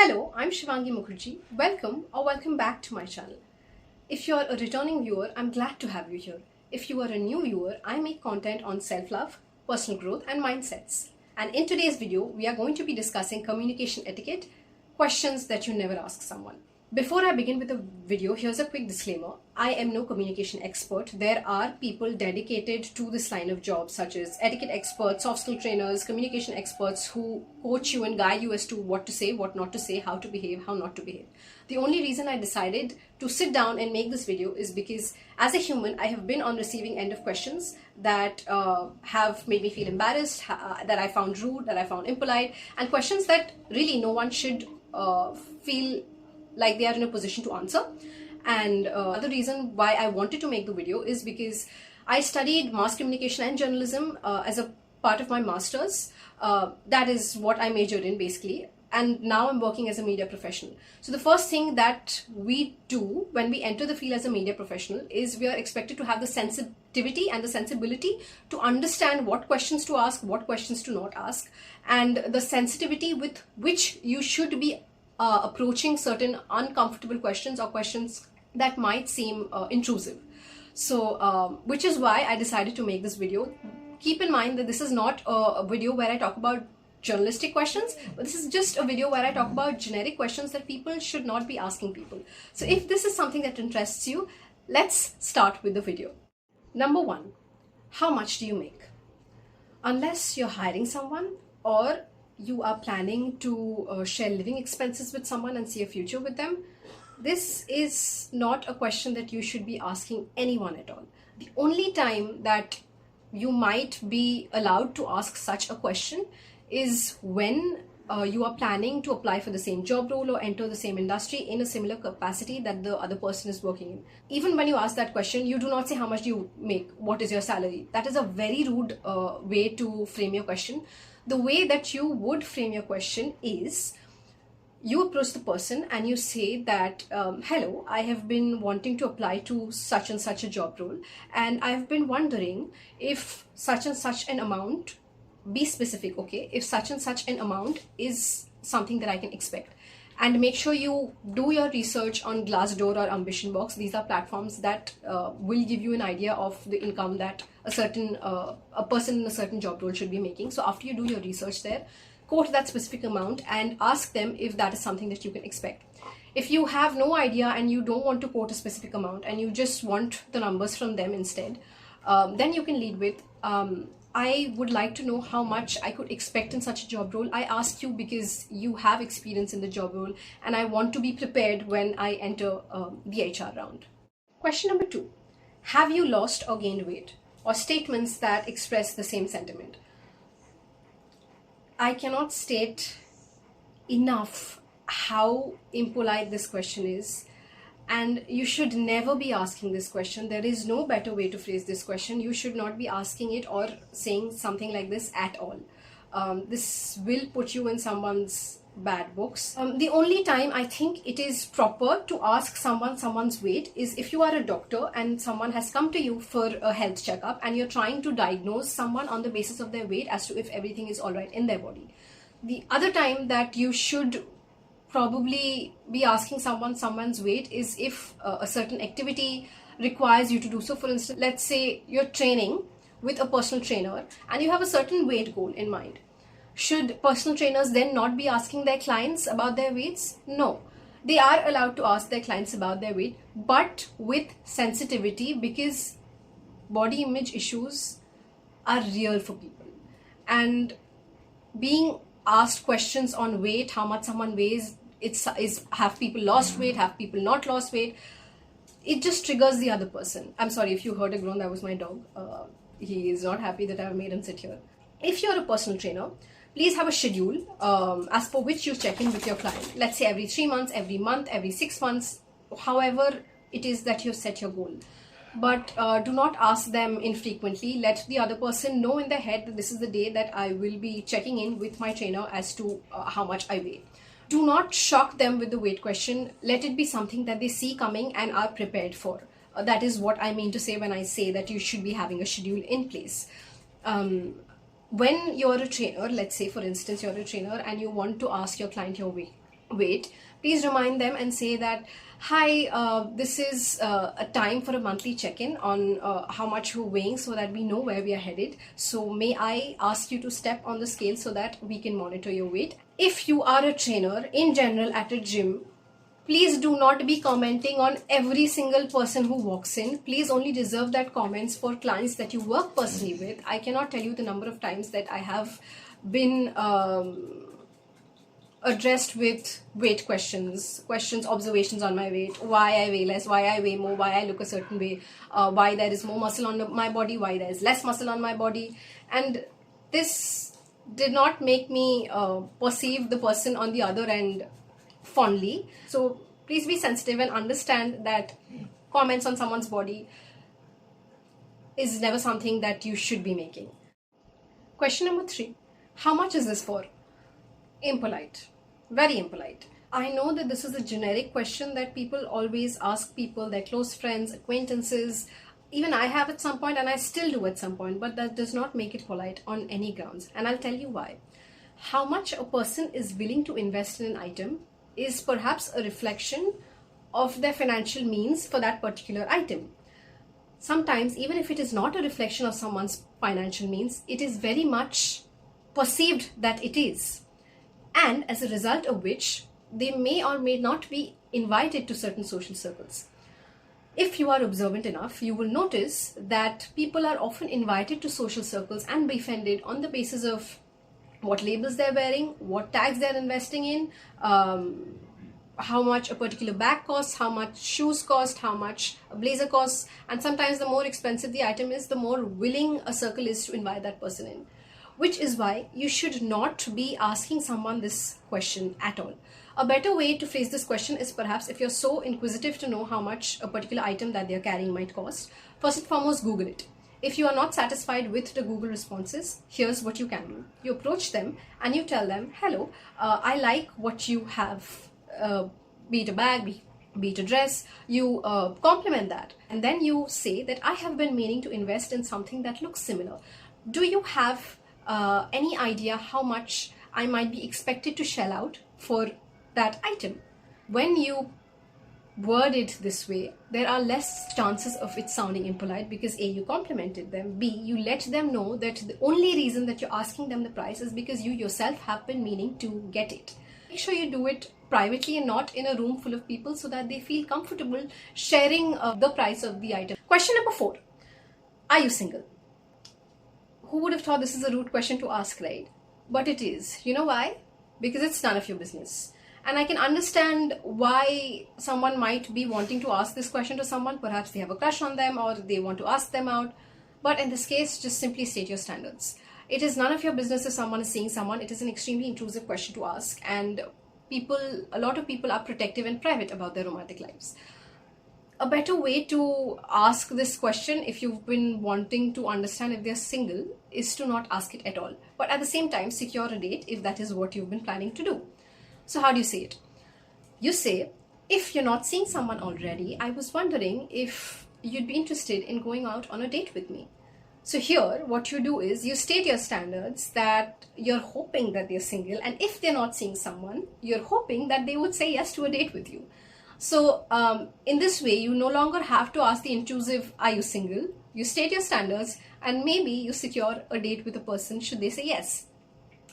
Hello, I'm Shivangi Mukherjee. Welcome back to my channel. If you're a returning viewer, I'm glad to have you here. If you are a new viewer, I make content on self-love, personal growth and mindsets. And in today's video, we are going to be discussing communication etiquette, questions that you never ask someone. Before I begin with the video, here's a quick disclaimer. I am no communication expert. There are people dedicated to this line of jobs, such as etiquette experts, soft skill trainers, communication experts who coach you and guide you as to what to say, what not to say, how to behave, how not to behave. The only reason I decided to sit down and make this video is because as a human, I have been on receiving end of questions that have made me feel embarrassed, that I found rude, that I found impolite, and questions that really no one should feel like they are in a position to answer. And the reason why I wanted to make the video is because I studied mass communication and journalism as a part of my master's. That is what I majored in basically. And now I'm working as a media professional. So the first thing that we do when we enter the field as a media professional is we are expected to have the sensitivity and the sensibility to understand what questions to ask, what questions to not ask, and the sensitivity with which you should be approaching certain uncomfortable questions or questions that might seem intrusive. So which is why I decided to make this video. Keep in mind that this is not a video where I talk about journalistic questions, but this is just a video where I talk about generic questions that people should not be asking people. So if this is something that interests you, let's start with the video. Number one, how much do you make? Unless you're hiring someone or you are planning to share living expenses with someone and see a future with them, this is not a question that you should be asking anyone at all. The only time that you might be allowed to ask such a question is when you are planning to apply for the same job role or enter the same industry in a similar capacity that the other person is working in. Even when you ask that question, you do not say how much do you make, what is your salary. That is a very rude way to frame your question. The way that you would frame your question is you approach the person and you say that, hello, I have been wanting to apply to such and such a job role, and I've been wondering if such and such an amount, be specific, okay, if such and such an amount is something that I can expect. And make sure you do your research on Glassdoor or Ambition Box. These are platforms that will give you an idea of the income that a person in a certain job role should be making. So after you do your research there, quote that specific amount and ask them if that is something that you can expect. If you have no idea and you don't want to quote a specific amount and you just want the numbers from them instead, then you can lead with, I would like to know how much I could expect in such a job role. I asked you because you have experience in the job role and I want to be prepared when I enter the HR round. Question number two, have you lost or gained weight? Or statements that express the same sentiment. I cannot state enough how impolite this question is. And you should never be asking this question. There is no better way to phrase this question. You should not be asking it or saying something like this at all. This will put you in someone's bad books. The only time I think it is proper to ask someone's weight is if you are a doctor and someone has come to you for a health checkup and you're trying to diagnose someone on the basis of their weight as to if everything is all right in their body. The other time that you should probably be asking someone's weight is if a certain activity requires you to do so. For instance, let's say you're training with a personal trainer and you have a certain weight goal in mind. Should personal trainers then not be asking their clients about their weights? No, they are allowed to ask their clients about their weight, but with sensitivity, because body image issues are real for people. And being asked questions on weight, how much someone weighs, have people lost weight, have people not lost weight, it just triggers the other person. I'm sorry if you heard a groan, that was my dog. He is not happy that I've made him sit here. If you're a personal trainer, please have a schedule as per which you check in with your client. Let's say every 3 months, every month, every 6 months, however it is that you set your goal. But do not ask them infrequently. Let the other person know in their head that this is the day that I will be checking in with my trainer as to how much I weigh. Do not shock them with the weight question. Let it be something that they see coming and are prepared for. That is what I mean to say when I say that you should be having a schedule in place. When you're a trainer, let's say for instance you're a trainer and you want to ask your client your weight, weight, please remind them and say that, hi, this is a time for a monthly check-in on how much you're weighing so that we know where we are headed. So may I ask you to step on the scale so that we can monitor your weight. If you are a trainer in general at a gym, please do not be commenting on every single person who walks in. Please only reserve that comments for clients that you work personally with. I cannot tell you the number of times that I have been addressed with weight questions, observations on my weight, why I weigh less, why I weigh more, why I look a certain way, why there is more muscle on my body, why there is less muscle on my body. And this did not make me perceive the person on the other end fondly. So please be sensitive and understand that comments on someone's body is never something that you should be making. Question number 3. How much is this for? Impolite. Very impolite. I know that this is a generic question that people always ask people, their close friends, acquaintances. Even I have at some point, and I still do at some point, but that does not make it polite on any grounds. And I'll tell you why. How much a person is willing to invest in an item is perhaps a reflection of their financial means for that particular item. Sometimes, even if it is not a reflection of someone's financial means, it is very much perceived that it is. And as a result of which, they may or may not be invited to certain social circles. If you are observant enough, you will notice that people are often invited to social circles and befriended on the basis of what labels they're wearing, what tags they're investing in, how much a particular bag costs, how much shoes cost, how much a blazer costs. And sometimes the more expensive the item is, the more willing a circle is to invite that person in. Which is why you should not be asking someone this question at all. A better way to phrase this question is perhaps, if you're so inquisitive to know how much a particular item that they're carrying might cost, first and foremost, Google it. If you are not satisfied with the Google responses, here's what you can do. You approach them and you tell them, hello, I like what you have, be it a bag, be it a dress. You compliment that. And then you say that I have been meaning to invest in something that looks similar. Do you have any idea how much I might be expected to shell out for that item? When you word it this way, there are less chances of it sounding impolite because A, you complimented them, B, you let them know that the only reason that you're asking them the price is because you yourself have been meaning to get it. Make sure you do it privately and not in a room full of people so that they feel comfortable sharing the price of the item. Question number 4. Are you single? Who would have thought this is a rude question to ask, right? But it is. You know why? Because it's none of your business. And I can understand why someone might be wanting to ask this question to someone. Perhaps they have a crush on them or they want to ask them out. But in this case, just simply state your standards. It is none of your business if someone is seeing someone. It is an extremely intrusive question to ask. And a lot of people are protective and private about their romantic lives. A better way to ask this question, if you've been wanting to understand if they're single, is to not ask it at all. But at the same time, secure a date if that is what you've been planning to do. So how do you say it? You say, if you're not seeing someone already, I was wondering if you'd be interested in going out on a date with me. So here, what you do is you state your standards that you're hoping that they're single. And if they're not seeing someone, you're hoping that they would say yes to a date with you. So in this way, you no longer have to ask the intrusive, are you single? You state your standards and maybe you secure a date with a person should they say yes.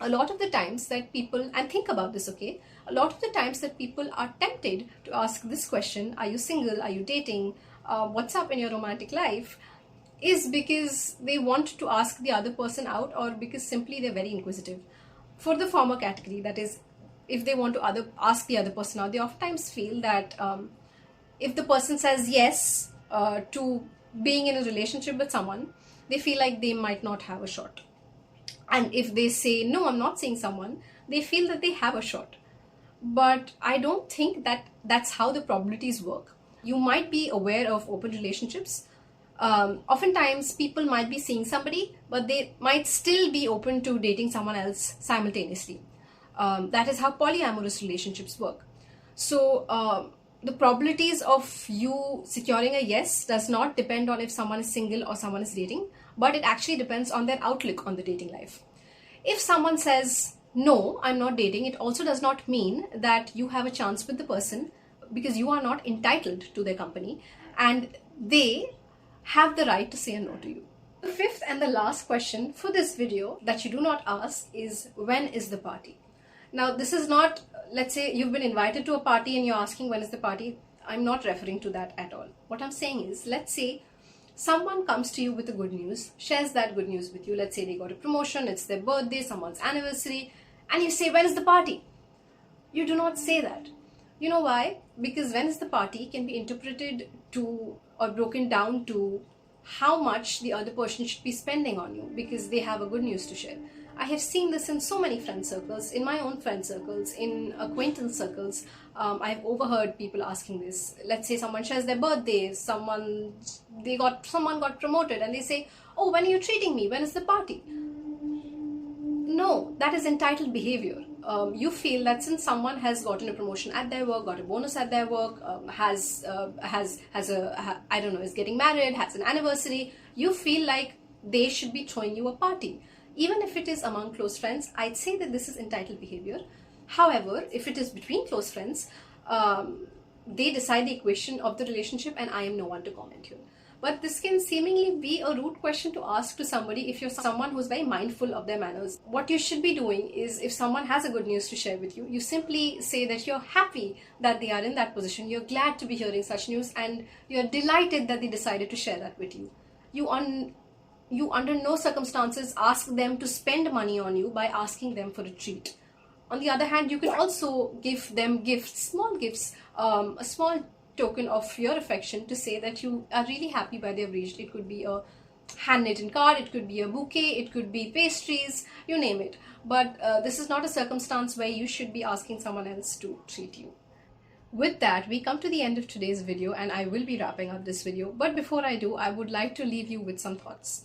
A lot of the times that people, and think about this, okay? A lot of the times that people are tempted to ask this question, are you single? Are you dating? What's up in your romantic life? Is because they want to ask the other person out or because simply they're very inquisitive. For the former category, that is, if they want to ask the other person out, they oftentimes feel that if the person says yes to being in a relationship with someone, they feel like they might not have a shot. And if they say, no, I'm not seeing someone, they feel that they have a shot. But I don't think that that's how the probabilities work. You might be aware of open relationships. Oftentimes people might be seeing somebody, but they might still be open to dating someone else simultaneously. That is how polyamorous relationships work. So the probabilities of you securing a yes does not depend on if someone is single or someone is dating, but it actually depends on their outlook on the dating life. If someone says, no, I'm not dating, it also does not mean that you have a chance with the person, because you are not entitled to their company and they have the right to say no to you. The fifth and the last question for this video that you do not ask is, when is the party? Now, this is not, let's say you've been invited to a party and you're asking when is the party. I'm not referring to that at all. What I'm saying is, let's say someone comes to you with the good news, shares that good news with you. Let's say they got a promotion, it's their birthday, someone's anniversary, and you say, when is the party? You do not say that. You know why? Because when is the party can be interpreted to or broken down to how much the other person should be spending on you because they have a good news to share. I have seen this in so many friend circles, in my own friend circles, in acquaintance circles. I've overheard people asking this. Let's say someone shares their birthday, someone got promoted, and they say, "Oh, when are you treating me? When is the party?" No, that is entitled behavior. You feel that since someone has gotten a promotion at their work, got a bonus at their work, is getting married, has an anniversary, you feel like they should be throwing you a party. Even if it is among close friends, I'd say that this is entitled behavior. However, if it is between close friends, they decide the equation of the relationship, and I am no one to comment here. But this can seemingly be a rude question to ask to somebody if you're someone who's very mindful of their manners. What you should be doing is, if someone has a good news to share with you, you simply say that you're happy that they are in that position, you're glad to be hearing such news, and you're delighted that they decided to share that with you. You under no circumstances ask them to spend money on you by asking them for a treat. On the other hand, you can also give them gifts, small gifts, a small token of your affection to say that you are really happy by they've reached. It could be a handwritten card, it could be a bouquet, it could be pastries, you name it. But this is not a circumstance where you should be asking someone else to treat you. With that, we come to the end of today's video, and I will be wrapping up this video. But before I do, I would like to leave you with some thoughts.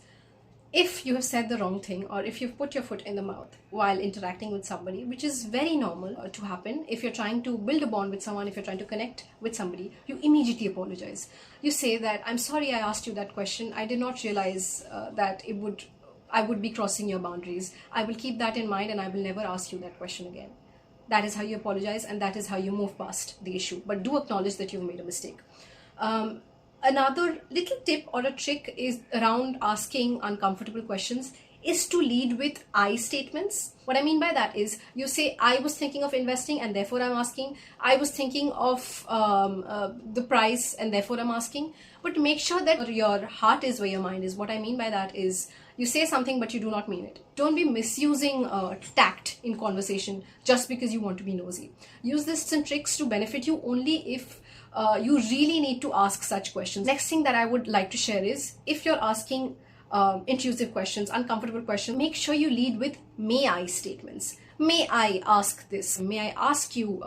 If you have said the wrong thing, or if you've put your foot in the mouth while interacting with somebody, which is very normal to happen, if you're trying to build a bond with someone, if you're trying to connect with somebody, you immediately apologize. You say that, "I'm sorry I asked you that question. I did not realize that I would be crossing your boundaries. I will keep that in mind and I will never ask you that question again." That is how you apologize, and that is how you move past the issue. But do acknowledge that you've made a mistake. Another little tip or a trick is around asking uncomfortable questions is to lead with I statements. What I mean by that is, you say, "I was thinking of investing and therefore I'm asking. I was thinking of the price and therefore I'm asking." But make sure that your heart is where your mind is. What I mean by that is, you say something but you do not mean it. Don't be misusing tact in conversation just because you want to be nosy. Use this and tricks to benefit you only if you really need to ask such questions. Next thing that I would like to share is, if you're asking intrusive questions, uncomfortable questions, make sure you lead with "may I" statements. May I ask this? May I ask you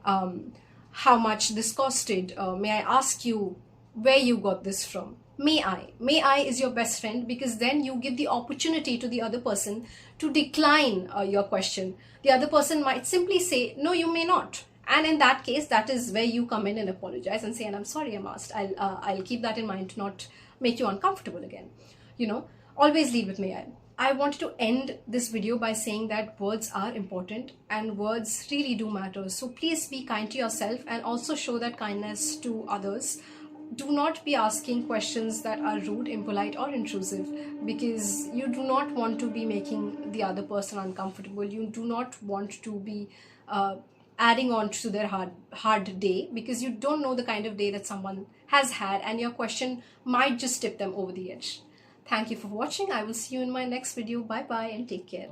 how much this costed? May I ask you where you got this from? May I. May I is your best friend, because then you give the opportunity to the other person to decline your question. The other person might simply say, "No, you may not." And in that case, that is where you come in and apologize and say, "And I'm sorry I'm asked. I'll keep that in mind to not make you uncomfortable again." Always lead with "may I." I wanted to end this video by saying that words are important and words really do matter. So please be kind to yourself and also show that kindness to others. Do not be asking questions that are rude, impolite, or intrusive, because you do not want to be making the other person uncomfortable. You do not want to be adding on to their hard day, because you don't know the kind of day that someone has had, and your question might just tip them over the edge. Thank you for watching. I will see you in my next video. Bye bye and take care.